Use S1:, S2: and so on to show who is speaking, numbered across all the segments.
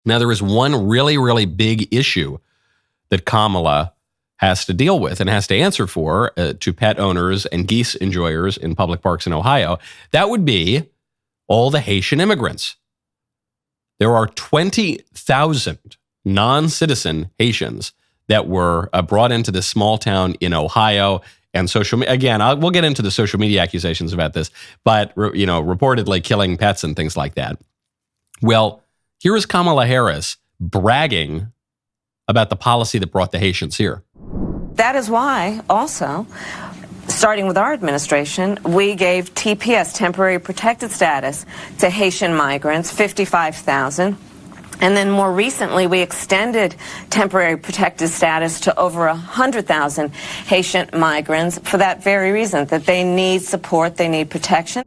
S1: Now, there is one really, really big issue that Kamala has to deal with and has to answer for to pet owners and geese enjoyers in public parks in Ohio. That would be all the Haitian immigrants. There are 20,000 non-citizen Haitians that were brought into this small town in Ohio. And we'll get into the social media accusations about this, but reportedly killing pets and things like that. Well, here is Kamala Harris bragging about the policy that brought the Haitians here.
S2: That is why, also, starting with our administration, we gave TPS, temporary protected status, to Haitian migrants, 55,000. And then more recently, we extended temporary protected status to over 100,000 Haitian migrants for that very reason, that they need support, they need protection.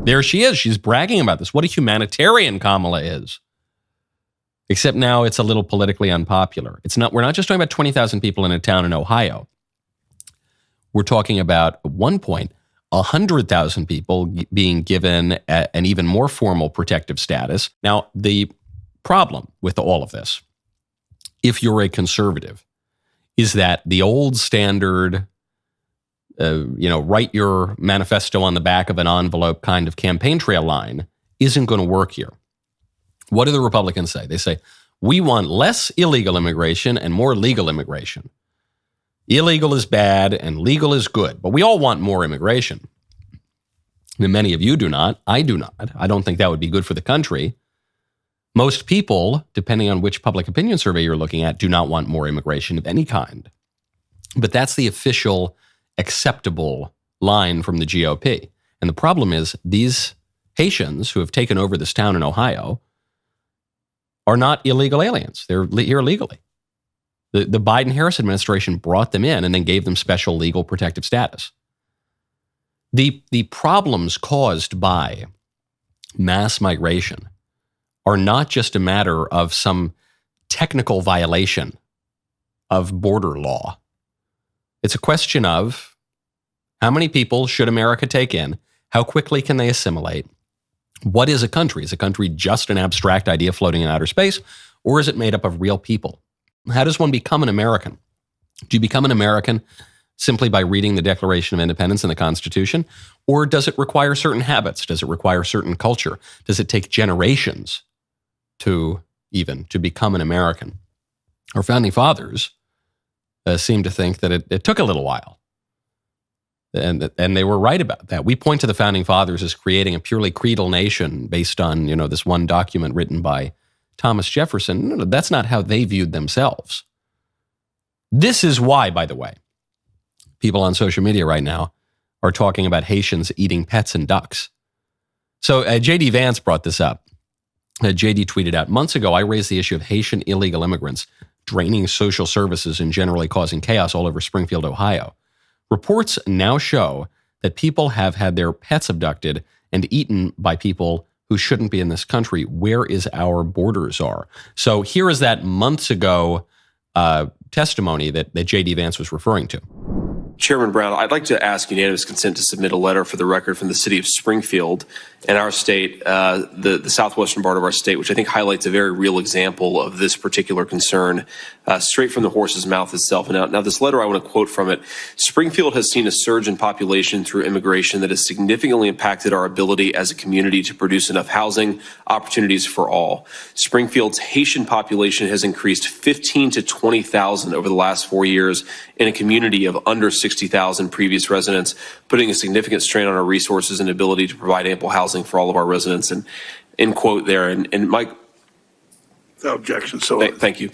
S1: There she is. She's bragging about this. What a humanitarian Kamala is. Except now it's a little politically unpopular. We're not just talking about 20,000 people in a town in Ohio. We're talking about, at one point, 100,000 people being given an even more formal protective status. Now, the problem with all of this, if you're a conservative, is that the old standard, write your manifesto on the back of an envelope kind of campaign trail line isn't going to work here. What do the Republicans say? They say, we want less illegal immigration and more legal immigration. Illegal is bad and legal is good, but we all want more immigration. And many of you do not. I do not. I don't think that would be good for the country. Most people, depending on which public opinion survey you're looking at, do not want more immigration of any kind. But that's the official acceptable line from the GOP. And the problem is these Haitians who have taken over this town in Ohio are not illegal aliens. They're here legally. The Biden-Harris administration brought them in and then gave them special legal protective status. The problems caused by mass migration are not just a matter of some technical violation of border law. It's a question of how many people should America take in? How quickly can they assimilate? What is a country? Is a country just an abstract idea floating in outer space, or is it made up of real people? How does one become an American? Do you become an American simply by reading the Declaration of Independence and the Constitution? Or does it require certain habits? Does it require certain culture? Does it take generations to become an American? Our founding fathers seem to think that it took a little while. And they were right about that. We point to the founding fathers as creating a purely creedal nation based on, this one document written by Thomas Jefferson. No, that's not how they viewed themselves. This is why, by the way, people on social media right now are talking about Haitians eating pets and ducks. So J.D. Vance brought this up. J.D. tweeted out, months ago, I raised the issue of Haitian illegal immigrants draining social services and generally causing chaos all over Springfield, Ohio. Reports now show that people have had their pets abducted and eaten by people who shouldn't be in this country. Where is our borders are? So here is that months ago testimony that J.D. Vance was referring to.
S3: Chairman Brown, I'd like to ask unanimous consent to submit a letter for the record from the city of Springfield and our state, the southwestern part of our state, which I think highlights a very real example of this particular concern, straight from the horse's mouth itself. Now, this letter, I want to quote from it. Springfield has seen a surge in population through immigration that has significantly impacted our ability as a community to produce enough housing opportunities for all. Springfield's Haitian population has increased 15 to 20,000 over the last 4 years in a community of under 60,000 previous residents, putting a significant strain on our resources and ability to provide ample housing for all of our residents. And end quote there. And Mike.
S4: Without objection. So
S3: thank you.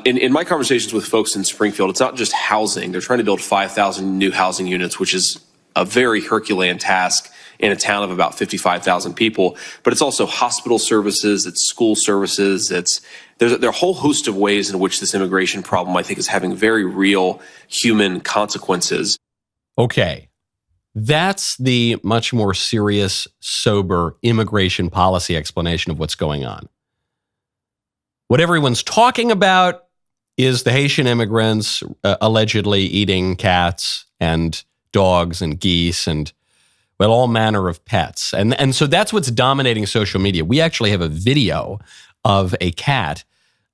S3: In my conversations with folks in Springfield, it's not just housing. They're trying to build 5,000 new housing units, which is a very Herculean task in a town of about 55,000 people. But it's also hospital services, it's school services, there are a whole host of ways in which this immigration problem, I think, is having very real human consequences.
S1: Okay. That's the much more serious, sober immigration policy explanation of what's going on. What everyone's talking about is the Haitian immigrants allegedly eating cats and dogs and geese and, well, all manner of pets. And so that's what's dominating social media. We actually have a video of a cat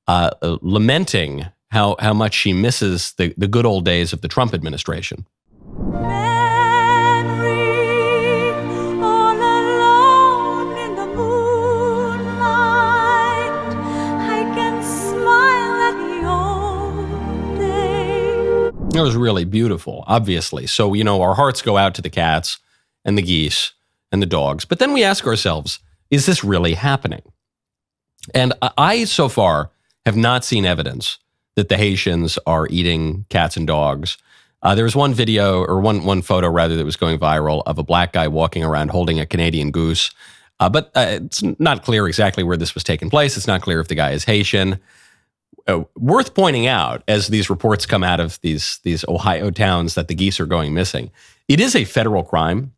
S1: lamenting how much she misses the good old days of the Trump administration. It was really beautiful, obviously. So, our hearts go out to the cats and the geese and the dogs. But then we ask ourselves, is this really happening? And I, so far, have not seen evidence that the Haitians are eating cats and dogs. There was one video, or one photo rather, that was going viral of a black guy walking around holding a Canadian goose. But it's not clear exactly where this was taking place. It's not clear if the guy is Haitian. Worth pointing out, as these reports come out of these Ohio towns that the geese are going missing, it is a federal crime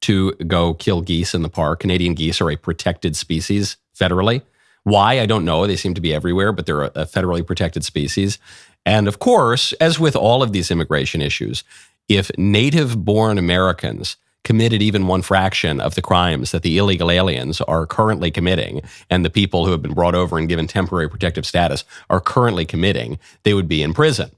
S1: to go kill geese in the park. Canadian geese are a protected species federally. Why? I don't know. They seem to be everywhere, but they're a federally protected species. And of course, as with all of these immigration issues, if native-born Americans committed even one fraction of the crimes that the illegal aliens are currently committing, and the people who have been brought over and given temporary protective status are currently committing, they would be in prison,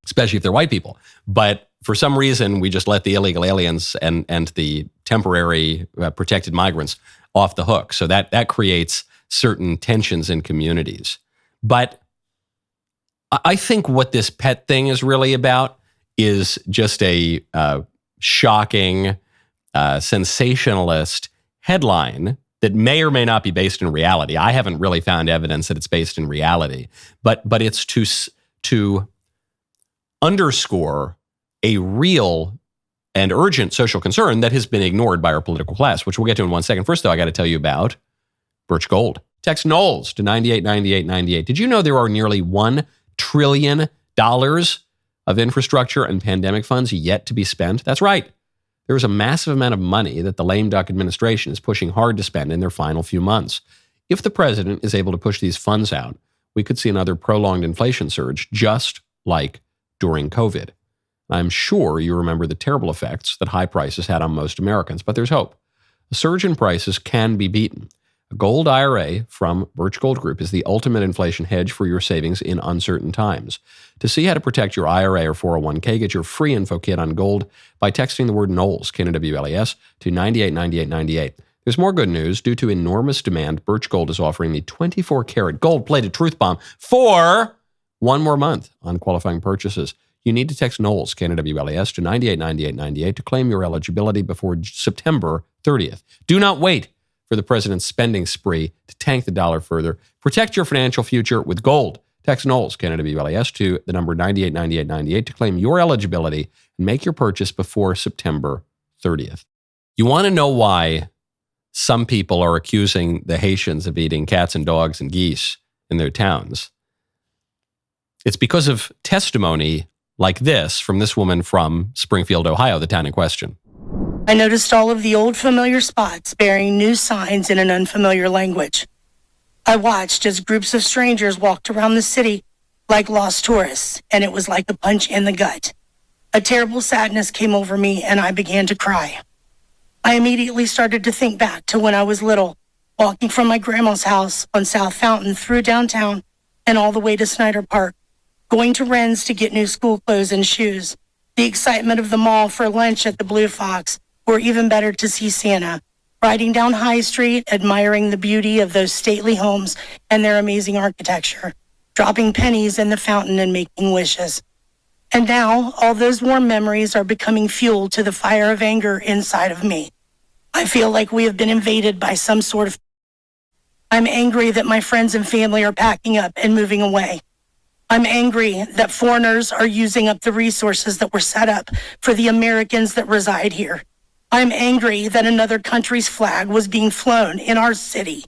S1: especially if they're white people. But for some reason, we just let the illegal aliens and the temporary protected migrants off the hook. So that creates certain tensions in communities. But I think what this pet thing is really about is just a shocking, sensationalist headline that may or may not be based in reality. I haven't really found evidence that it's based in reality, but it's to underscore a real and urgent social concern that has been ignored by our political class, which we'll get to in 1 second. First, though, I got to tell you about Birch Gold. Text Knowles to 989898. Did you know there are nearly $1 trillion of infrastructure and pandemic funds yet to be spent? That's right. There is a massive amount of money that the lame duck administration is pushing hard to spend in their final few months. If the president is able to push these funds out, we could see another prolonged inflation surge, just like during COVID. I'm sure you remember the terrible effects that high prices had on most Americans, but there's hope. A surge in prices can be beaten. A gold IRA from Birch Gold Group is the ultimate inflation hedge for your savings in uncertain times. To see how to protect your IRA or 401k, get your free info kit on gold by texting the word Knowles, Knowles, to 989898. There's more good news. Due to enormous demand, Birch Gold is offering the 24-karat gold-plated Truth Bomb for 1 more month on qualifying purchases. You need to text Knowles, Knowles, to 989898 to claim your eligibility before September 30th. Do not wait for the president's spending spree to tank the dollar further. Protect your financial future with gold. Text Knowles, Knowles, to the number 989898 to claim your eligibility and make your purchase before September 30th. You want to know why some people are accusing the Haitians of eating cats and dogs and geese in their towns? It's because of testimony like this from this woman from Springfield, Ohio, the town in question.
S5: I noticed all of the old familiar spots bearing new signs in an unfamiliar language. I watched as groups of strangers walked around the city like lost tourists, and it was like a punch in the gut. A terrible sadness came over me, and I began to cry. I immediately started to think back to when I was little, walking from my grandma's house on South Fountain through downtown and all the way to Snyder Park, going to Wren's to get new school clothes and shoes, the excitement of the mall for lunch at the Blue Fox, or even better, to see Santa, riding down High Street, admiring the beauty of those stately homes and their amazing architecture, dropping pennies in the fountain and making wishes. And now, all those warm memories are becoming fuel to the fire of anger inside of me. I feel like we have been invaded by some sort of... I'm angry that my friends and family are packing up and moving away. I'm angry that foreigners are using up the resources that were set up for the Americans that reside here. I'm angry that another country's flag was being flown in our city.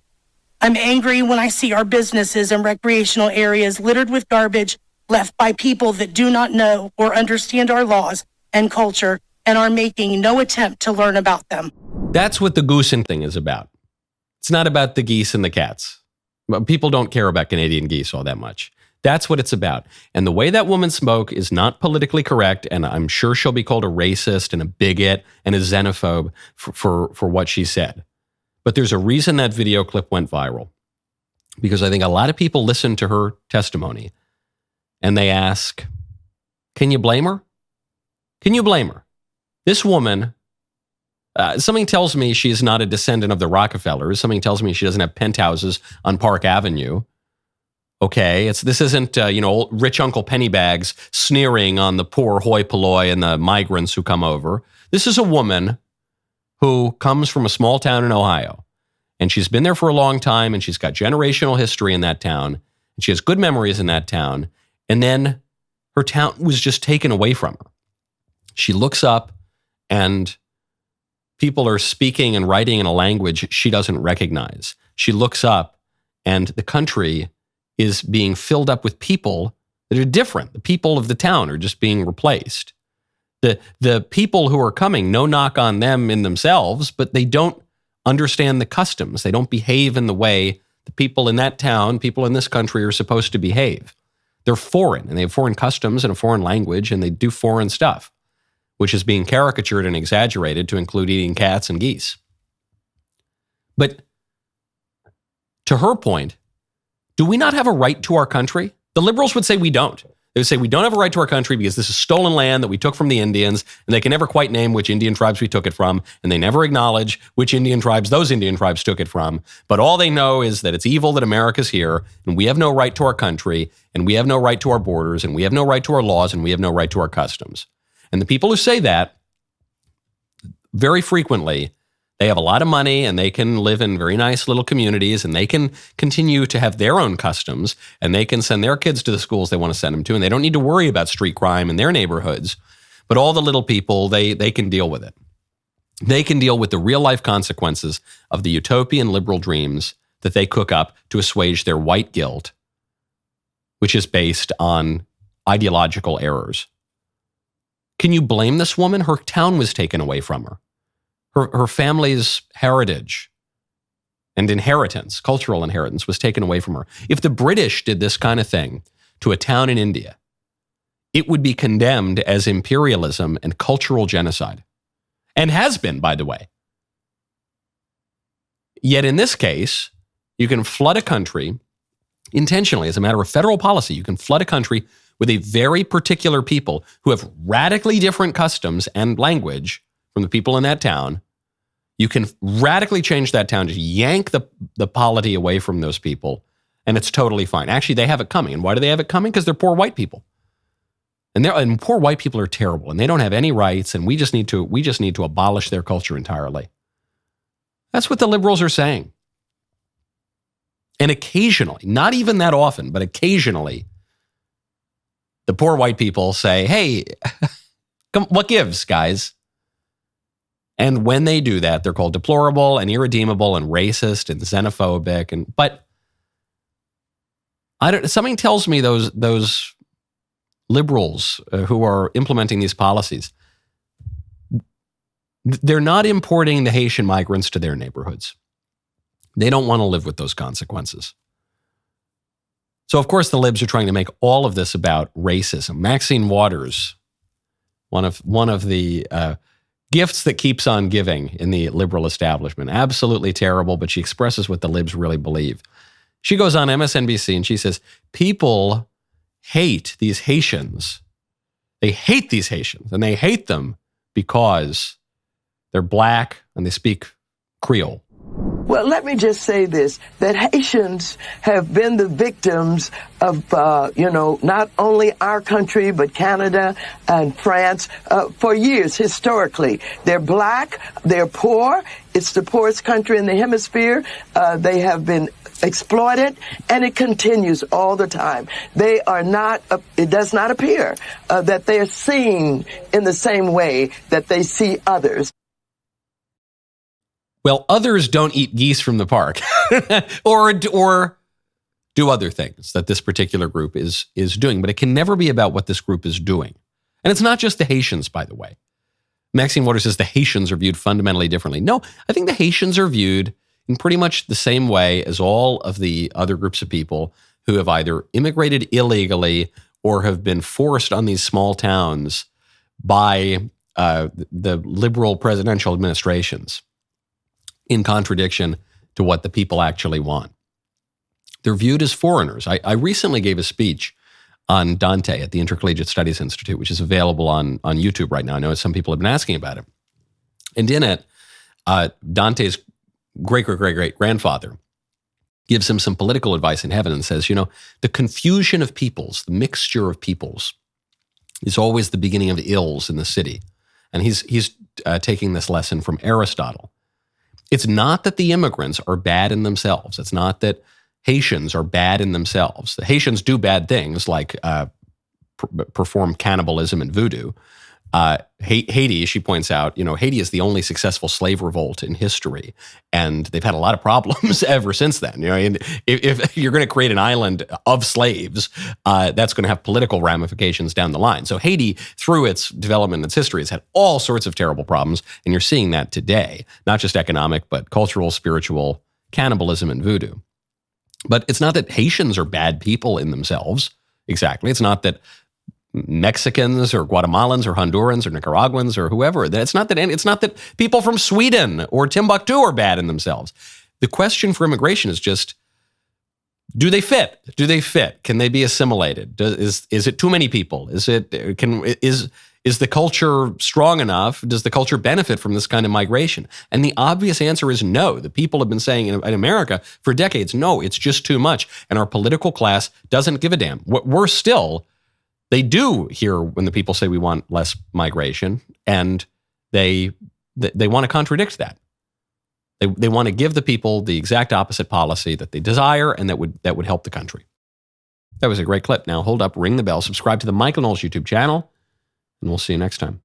S5: I'm angry when I see our businesses and recreational areas littered with garbage left by people that do not know or understand our laws and culture and are making no attempt to learn about them.
S1: That's what the goosing thing is about. It's not about the geese and the cats. People don't care about Canadian geese all that much. That's what it's about. And the way that woman spoke is not politically correct, and I'm sure she'll be called a racist and a bigot and a xenophobe for what she said. But there's a reason that video clip went viral. because I think a lot of people listen to her testimony and they ask, can you blame her? Can you blame her? This woman, something tells me she's not a descendant of the Rockefellers. Something tells me she doesn't have penthouses on Park Avenue. Okay, this isn't, rich Uncle Pennybags sneering on the poor hoi polloi and the migrants who come over. This is a woman who comes from a small town in Ohio, and she's been there for a long time, and she's got generational history in that town, and she has good memories in that town, and then her town was just taken away from her. She looks up, and people are speaking and writing in a language she doesn't recognize. She looks up, and the country is being filled up with people that are different. The people of the town are just being replaced. The people who are coming, no knock on them in themselves, but they don't understand the customs. They don't behave in the way the people in that town, people in this country are supposed to behave. They're foreign, and they have foreign customs and a foreign language, and they do foreign stuff, which is being caricatured and exaggerated to include eating cats and geese. But to her point, do we not have a right to our country? The liberals would say we don't. They would say we don't have a right to our country because this is stolen land that we took from the Indians, and they can never quite name which Indian tribes we took it from, and they never acknowledge which Indian tribes those Indian tribes took it from. But all they know is that it's evil that America's here, and we have no right to our country, and we have no right to our borders, and we have no right to our laws, and we have no right to our customs. And the people who say that, very frequently, they have a lot of money and they can live in very nice little communities and they can continue to have their own customs and they can send their kids to the schools they want to send them to and they don't need to worry about street crime in their neighborhoods. But all the little people, they can deal with it. They can deal with the real life consequences of the utopian liberal dreams that they cook up to assuage their white guilt, which is based on ideological errors. Can you blame this woman? Her town was taken away from her. Her family's heritage and inheritance, cultural inheritance, was taken away from her. If the British did this kind of thing to a town in India, it would be condemned as imperialism and cultural genocide. And has been, by the way. Yet in this case, you can flood a country intentionally, as a matter of federal policy, you can flood a country with a very particular people who have radically different customs and language from the people in that town. You can radically change that town, just yank the polity away from those people, and it's totally fine. Actually, they have it coming. And why do they have it coming? Because they're poor white people. And poor white people are terrible, and they don't have any rights, and we just need to abolish their culture entirely. That's what the liberals are saying. And occasionally, not even that often, but occasionally, the poor white people say, hey, come, what gives, guys? And when they do that, they're called deplorable and irredeemable and racist and xenophobic. But something tells me those liberals who are implementing these policies, they're not importing the Haitian migrants to their neighborhoods. They don't want to live with those consequences. So, of course, the libs are trying to make all of this about racism. Maxine Waters, one of the gifts that keeps on giving in the liberal establishment. Absolutely terrible, but she expresses what the libs really believe. She goes on MSNBC and she says, people hate these Haitians. They hate these Haitians, and they hate them because they're black and they speak Creole.
S6: Well, let me just say this, that Haitians have been the victims of, not only our country, but Canada and France for years, historically. They're black, they're poor. It's the poorest country in the hemisphere. They have been exploited, and it continues all the time. They are not, it does not appear that they are seen in the same way that they see others.
S1: Well, others don't eat geese from the park or do other things that this particular group is doing. But it can never be about what this group is doing. And it's not just the Haitians, by the way. Maxine Waters says the Haitians are viewed fundamentally differently. No, I think the Haitians are viewed in pretty much the same way as all of the other groups of people who have either immigrated illegally or have been forced on these small towns by the liberal presidential administrations, in contradiction to what the people actually want. They're viewed as foreigners. I recently gave a speech on Dante at the Intercollegiate Studies Institute, which is available on YouTube right now. I know some people have been asking about it. And in it, Dante's great-great-great-grandfather gives him some political advice in heaven and says, the confusion of peoples, the mixture of peoples, is always the beginning of ills in the city. And he's taking this lesson from Aristotle. It's not that the immigrants are bad in themselves. It's not that Haitians are bad in themselves. The Haitians do bad things like perform cannibalism and voodoo. Haiti, she points out, Haiti is the only successful slave revolt in history, and they've had a lot of problems ever since then. And if you're going to create an island of slaves, that's going to have political ramifications down the line. So Haiti, through its development and its history, has had all sorts of terrible problems, and you're seeing that today, not just economic, but cultural, spiritual, cannibalism, and voodoo. But it's not that Haitians are bad people in themselves, exactly. It's not that Mexicans or Guatemalans or Hondurans or Nicaraguans or whoever. It's not that people from Sweden or Timbuktu are bad in themselves. The question for immigration is just, do they fit? Do they fit? Can they be assimilated? Is it too many people? Is the culture strong enough? Does the culture benefit from this kind of migration? And the obvious answer is no. The people have been saying in America for decades, no, it's just too much. And our political class doesn't give a damn. Worse still, they do hear when the people say we want less migration, and they want to contradict that. They want to give the people the exact opposite policy that they desire and that would help the country. That was a great clip. Now hold up, ring the bell, subscribe to the Michael Knowles YouTube channel, and we'll see you next time.